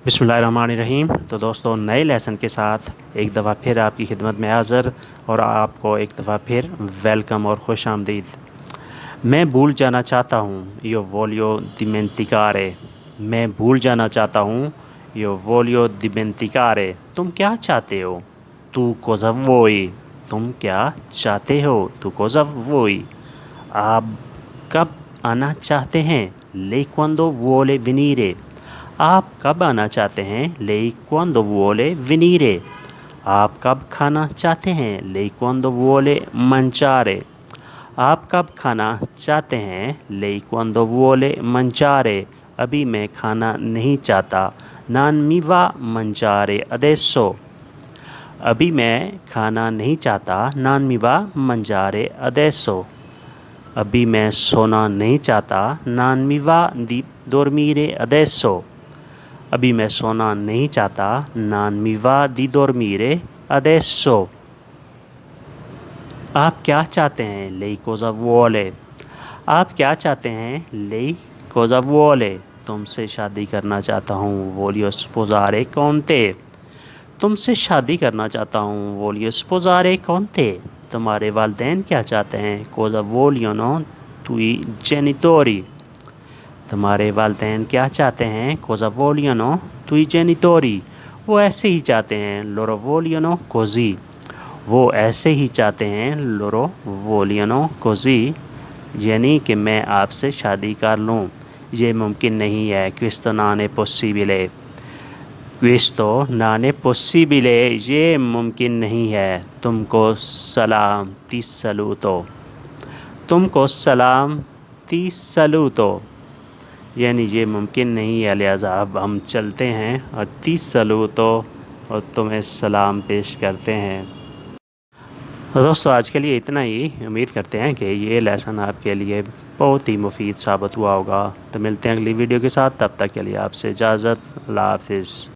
बिस्मिल्लाहिर्रहमानिर्रहीम। तो दोस्तों, नए लेसन के साथ एक दफ़ा फिर आपकी खिदमत में हाज़िर और आपको एक दफ़ा फिर वेलकम और खुश आमदीद। मैं भूल जाना चाहता हूँ यो वोलियो दिमेंटिकारे। मैं भूल जाना चाहता हूँ यो वोलियो दिमेंटिकारे। तुम क्या चाहते हो? तू कोज़ा वोई। तुम क्या चाहते हो? तू कोज़ा वोई। आप कब आना चाहते हैं? ले क्वांडो वोले वेनिरे। आप कब आना चाहते हैं? ले क्वांडो वोले वेनिरे। आप कब खाना चाहते हैं? ले क्वांडो वोले मंचारे। आप कब खाना चाहते हैं? ले क्वांडो वोले मंचारे। अभी मैं खाना नहीं चाहता। नान मीवा मंचारे अदेसो। अभी मैं खाना नहीं चाहता। नान मीवा मंचारे अदेसो। अभी मैं सोना नहीं चाहता। नान मीवा दी dormire adesso। अभी मैं सोना नहीं चाहता। नान मीवा दी dormire adesso। आप क्या चाहते हैं? ले कोज़ा वोले। आप क्या चाहते हैं? ले कोज़ा वोले। तुमसे शादी करना चाहता हूँ। वोलियो स्पोज़ारे कौनते। तुमसे शादी करना चाहता हूँ। वोलियो स्पोज़ारे कौनते। तुम्हारे वालिदैन क्या चाहते हैं? कोज़ा वोलियोनो तुई जेनिटोरी। तुम्हारे वालिदैन क्या चाहते हैं? कोज़ा वोलियोनो तुई जेनिटोरी। वो ऐसे ही चाहते हैं। लोरो वोलियोनो कोज़ी। वो ऐसे ही चाहते हैं। लोरो वोलियोनो कोज़ी। यानी कि मैं आपसे शादी कर लूँ। ये मुमकिन नहीं है। क्विस्तो नाने पॉसिबले। क्विस्तो नाने पॉसिबले। ये मुमकिन नहीं है। तुमको सलाम तीस सलूतो। तुमको सलाम तीस सलूतो। यानी ये मुमकिन नहीं है, लिहाजा अब हम चलते हैं और 30 सलूतो और तुम्हें सलाम पेश करते हैं। दोस्तों, आज के लिए इतना ही। उम्मीद करते हैं कि ये लेसन आपके लिए बहुत ही मुफीद साबित हुआ होगा। तो मिलते हैं अगली वीडियो के साथ। तब तक के लिए आपसे इजाज़त। अल्लाह हाफ़िज़।